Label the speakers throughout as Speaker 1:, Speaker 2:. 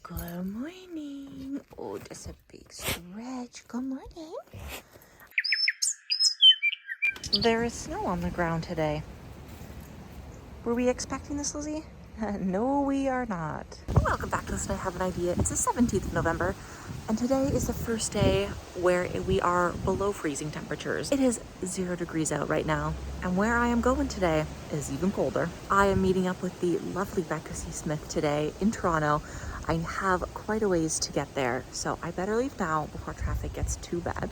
Speaker 1: Good morning. Oh, that's a big stretch. Good morning. There is snow on the ground today. Were we expecting this, Lizzie? No, we are not. Welcome back to Listen, I Have an Idea. It's the 17th of November, and today is the first day where we are below freezing temperatures. It is 0 degrees out right now, and where I am going today is even colder. I am meeting up with the lovely Becca C today in Toronto. I have quite a ways to get there, so I better leave now before traffic gets too bad.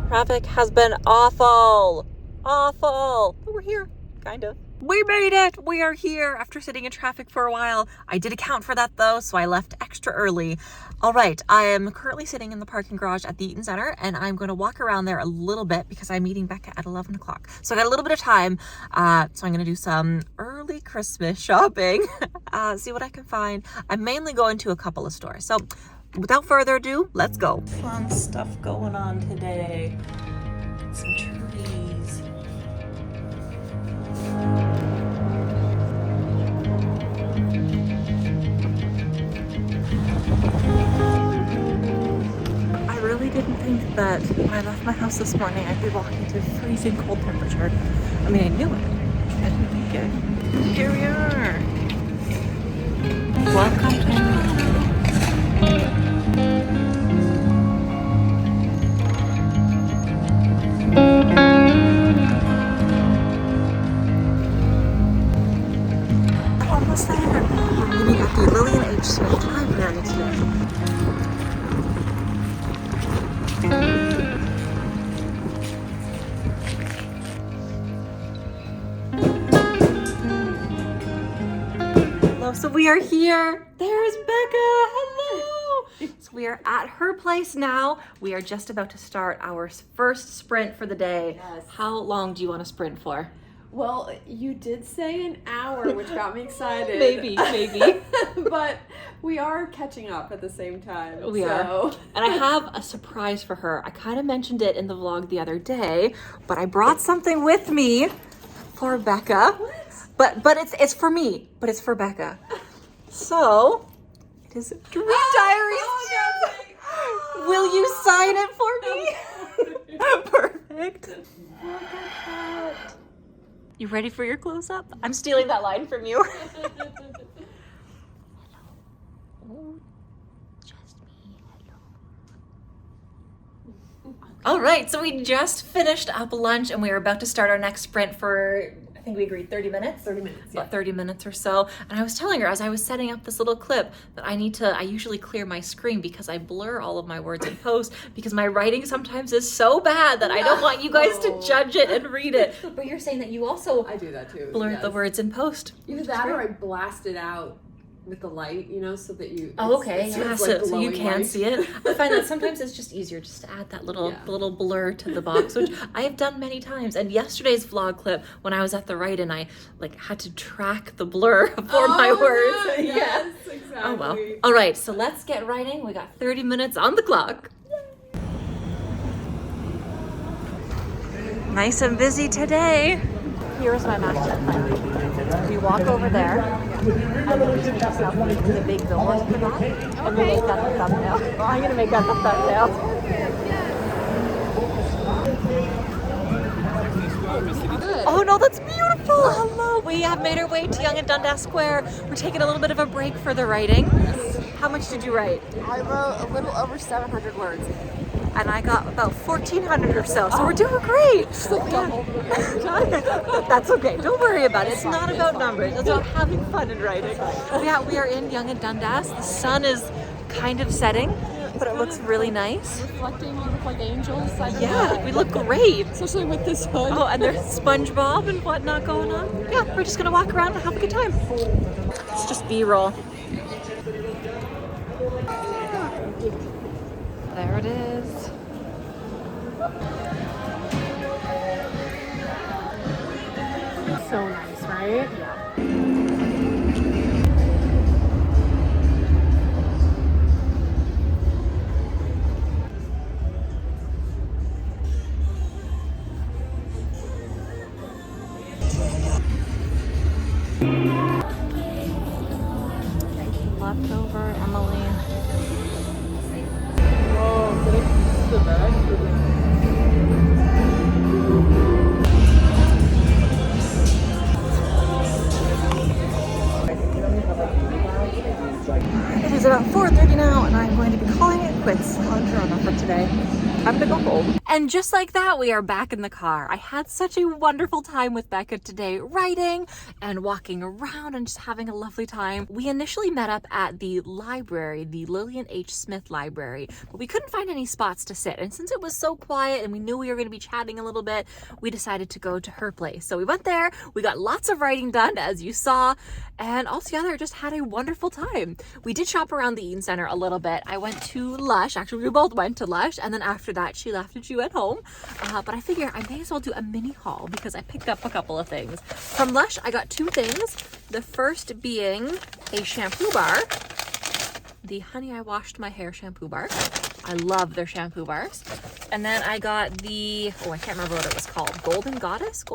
Speaker 1: Traffic has been awful, but we're here, kind of. We made it! We are here after sitting in traffic for a while. I did account for that though, so I left extra early. All right, I am currently sitting in the parking garage at the Eaton Center, and I'm going to walk around there a little bit because I'm meeting Becca at 11 o'clock. So I got a little bit of time, so I'm going to do some early Christmas shopping, see what I can find. I'm mainly going to a couple of stores, so without further ado, let's go. Fun stuff going on today. Some trees. I really didn't think that when I left my house this morning, I'd be walking to freezing cold temperature. I mean, I knew it. I didn't think it. Here we are. Welcome to Toronto. Almost there. We're meeting at the Lillian H. Smith Library today. Hello, so we are here. There's Becca. Hello. So we are at her place now. We are just about to start our first sprint for the day.
Speaker 2: Yes.
Speaker 1: How long do you want to sprint for?
Speaker 2: Well, you did say an hour, which got me excited.
Speaker 1: Maybe.
Speaker 2: But we are catching up at the same time.
Speaker 1: We are. And I have a surprise for her. I kind of mentioned it in the vlog the other day, but I brought something with me for Becca.
Speaker 2: What?
Speaker 1: But it's for me, but it's for Becca. So, it is Dream Diaries.
Speaker 2: Oh,
Speaker 1: Will you sign it for me? Perfect. Look at that. You ready for your close-up? I'm stealing that line from you. Hello. Oh, just me. Hello. All right, so we just finished up lunch and we are about to start our next sprint for, I think we agreed 30 minutes?
Speaker 2: 30 minutes, yeah.
Speaker 1: About 30 minutes or so. And I was telling her as I was setting up this little clip that I usually clear my screen because I blur all of my words in post because my writing sometimes is so bad that I don't want you guys to judge it and read it. But you're saying that you also
Speaker 2: I do that too.
Speaker 1: blur
Speaker 2: yes.
Speaker 1: the words in post.
Speaker 2: Either that or I blast it out with the light, so that you...
Speaker 1: Oh, okay.
Speaker 2: It's
Speaker 1: Yeah,
Speaker 2: like
Speaker 1: so you
Speaker 2: glowing
Speaker 1: can
Speaker 2: light.
Speaker 1: see it. I find that sometimes it's just easier just to add that little blur to the box, which I have done many times. And yesterday's vlog clip, when I was at the write-in, I had to track the blur for my words.
Speaker 2: Yeah. Yes, exactly.
Speaker 1: Oh well. All right, so let's get writing. We got 30 minutes on the clock. Nice and busy today. Here's my master plan. You walk over there, and then you take yourself into the big billboard for that, and then make that the thumbnail. Well, I'm gonna make that the thumbnail.
Speaker 2: Good.
Speaker 1: Oh no, that's beautiful! Hello! We have made our way to Yonge and Dundas Square. We're taking a little bit of a break for the writing. How much did you write?
Speaker 2: I wrote a little over 700 words.
Speaker 1: And I got about 1,400 or so, so we're doing great. That's okay, don't worry about it. It's not about numbers, it's about having fun and writing. Yeah, we are in Yonge and Dundas. The sun is kind of setting, but it looks really nice.
Speaker 2: Reflecting, you look like angels.
Speaker 1: Yeah, we look great.
Speaker 2: Especially with this hood.
Speaker 1: Oh, and there's SpongeBob and whatnot going on. Yeah, we're just gonna walk around and have a good time. It's just B-roll. There it is.
Speaker 2: So nice, right? Yeah.
Speaker 1: Leftover Emily.
Speaker 3: Oh, did I the bag?
Speaker 1: It is about 4:30 now, and I'm going to be calling it quits on Corona for today. I'm gonna go home. And just like that, we are back in the car. I had such a wonderful time with Becca today, writing and walking around and just having a lovely time. We initially met up at the library, the Lillian H. Smith Library, but we couldn't find any spots to sit. And since it was so quiet and we knew we were gonna be chatting a little bit, we decided to go to her place. So we went there, we got lots of writing done, as you saw, and altogether just had a wonderful time. We did shop around the Eaton Center a little bit. I went to Lush, actually we both went to Lush, and then after that she left and she went home. But I figure I may as well do a mini haul because I picked up a couple of things. From Lush, I got two things. The first being a shampoo bar, the Honey I Washed My Hair shampoo bar. I love their shampoo bars. And then I got the, oh, I can't remember what it was called, Gold Goddess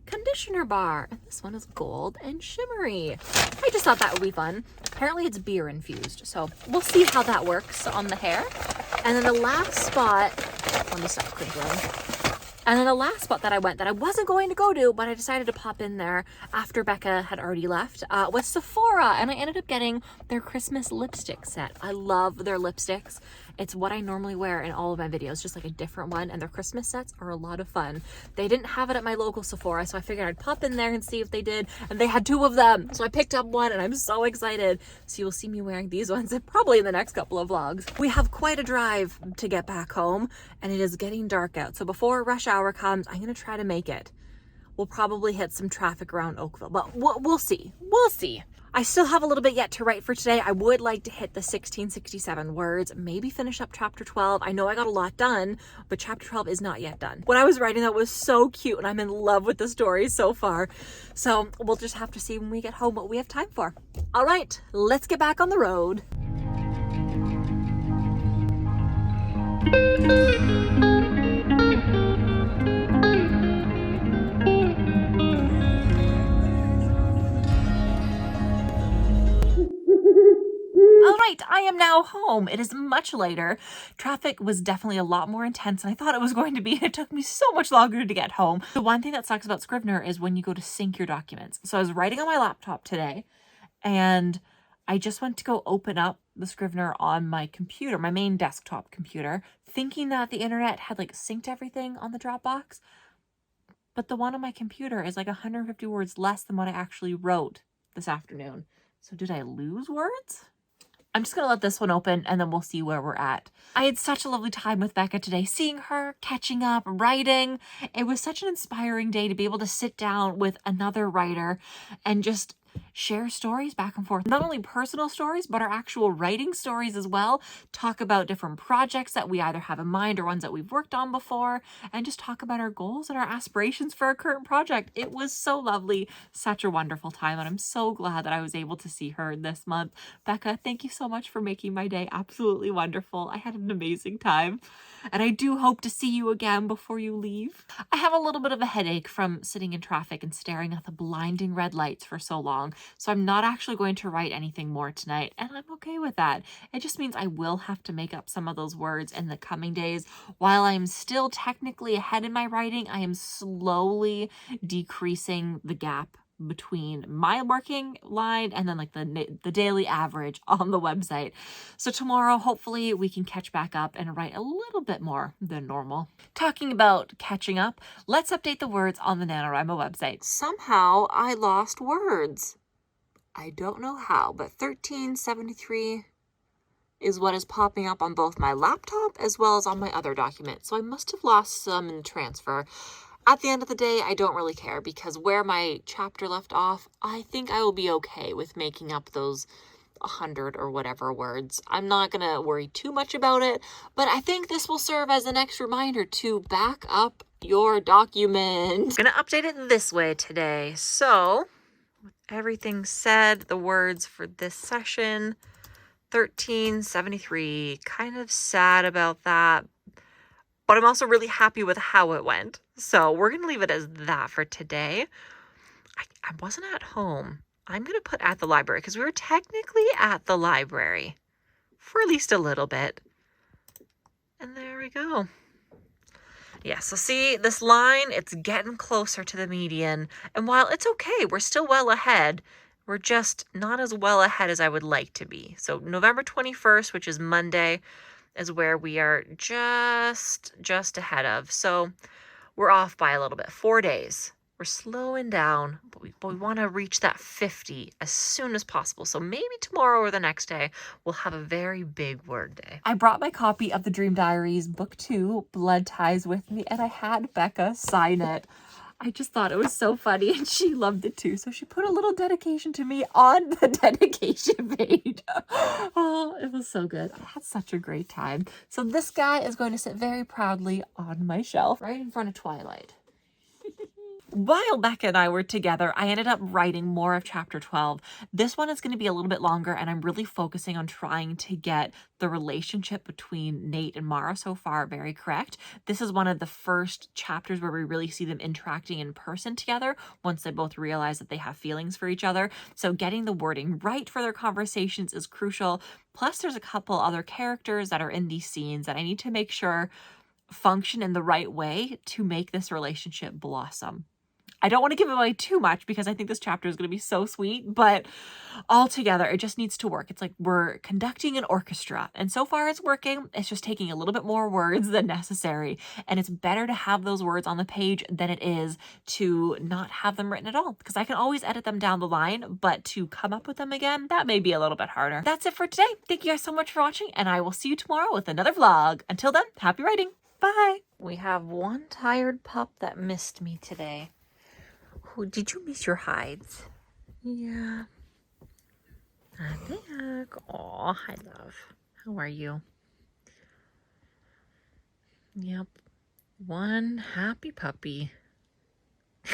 Speaker 1: conditioner bar. And this one is gold and shimmery. I just thought that would be fun. Apparently it's beer infused, so we'll see how that works on the hair. And then the last spot, let me stop crinkling. And then the last spot that I went that I wasn't going to go to, but I decided to pop in there after Becca had already left, was Sephora. And I ended up getting their Christmas lipstick set. I love their lipsticks. It's what I normally wear in all of my videos, just like a different one. And their Christmas sets are a lot of fun. They didn't have it at my local Sephora, so I figured I'd pop in there and see if they did. And they had two of them. So I picked up one and I'm so excited. So you will see me wearing these ones probably in the next couple of vlogs. We have quite a drive to get back home and it is getting dark out. So before rush hour comes, I'm gonna try to make it. We'll probably hit some traffic around Oakville, but we'll see. We'll see. I still have a little bit yet to write for today. I would like to hit the 1667 words, maybe finish up chapter 12. I know I got a lot done, but chapter 12 is not yet done. What I was writing that was so cute and I'm in love with the story so far. So we'll just have to see when we get home what we have time for. All right, let's get back on the road. All right, I am now home. It is much later. Traffic was definitely a lot more intense than I thought it was going to be. It took me so much longer to get home. The one thing that sucks about Scrivener is when you go to sync your documents. So I was writing on my laptop today and I just went to go open up the Scrivener on my computer, my main desktop computer, thinking that the internet had like synced everything on the Dropbox. But the one on my computer is like 150 words less than what I actually wrote this afternoon. So did I lose words? I'm just gonna let this one open and then we'll see where we're at. I had such a lovely time with Becca today, seeing her, catching up, writing. It was such an inspiring day to be able to sit down with another writer and just share stories back and forth. Not only personal stories, but our actual writing stories as well. Talk about different projects that we either have in mind or ones that we've worked on before, and just talk about our goals and our aspirations for our current project. It was so lovely, such a wonderful time, and I'm so glad that I was able to see her this month. Becca, thank you so much for making my day absolutely wonderful. I had an amazing time, and I do hope to see you again before you leave. I have a little bit of a headache from sitting in traffic and staring at the blinding red lights for so long. So I'm not actually going to write anything more tonight, and I'm okay with that. It just means I will have to make up some of those words in the coming days. While I'm still technically ahead in my writing, I am slowly decreasing the gap between my working line and then like the daily average on the website. So tomorrow, hopefully we can catch back up and write a little bit more than normal. Talking about catching up, let's update the words on the NaNoWriMo website. Somehow I lost words. I don't know how, but 1373 is what is popping up on both my laptop as well as on my other document. So I must have lost some in transfer. At the end of the day, I don't really care because where my chapter left off, I think I will be okay with making up those 100 or whatever words. I'm not going to worry too much about it, but I think this will serve as the next reminder to back up your document. I'm going to update it this way today. So everything said, the words for this session, 1373, kind of sad about that, but I'm also really happy with how it went. So we're going to leave it as that for today. I wasn't at home. I'm going to put at the library because we were technically at the library for at least a little bit. And there we go. Yeah, so see this line, it's getting closer to the median. And while it's okay, we're still well ahead, we're just not as well ahead as I would like to be. So November 21st, which is Monday, is where we are just ahead of. So we're off by a little bit, 4 days. We're slowing down, but we want to reach that 50 as soon as possible. So maybe tomorrow or the next day, we'll have a very big word day. I brought my copy of the Dream Diaries, book 2, Blood Ties, with me, and I had Becca sign it. I just thought it was so funny, and she loved it too. So she put a little dedication to me on the dedication page. Oh, it was so good. I had such a great time. So this guy is going to sit very proudly on my shelf right in front of Twilight. While Becca and I were together, I ended up writing more of chapter 12. This one is going to be a little bit longer, and I'm really focusing on trying to get the relationship between Nate and Mara so far very correct. This is one of the first chapters where we really see them interacting in person together once they both realize that they have feelings for each other. So getting the wording right for their conversations is crucial. Plus, there's a couple other characters that are in these scenes that I need to make sure function in the right way to make this relationship blossom. I don't want to give away too much because I think this chapter is going to be so sweet, but altogether, it just needs to work. It's like we're conducting an orchestra, and so far it's working. It's just taking a little bit more words than necessary, and it's better to have those words on the page than it is to not have them written at all, because I can always edit them down the line, but to come up with them again, that may be a little bit harder. That's it for today. Thank you guys so much for watching, and I will see you tomorrow with another vlog. Until then, happy writing. Bye. We have one tired pup that missed me today. Did you miss your hides? Yeah. I'm back. Aw, hi, love. How are you? Yep. One happy puppy.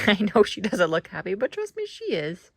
Speaker 1: I know she doesn't look happy, but trust me, she is.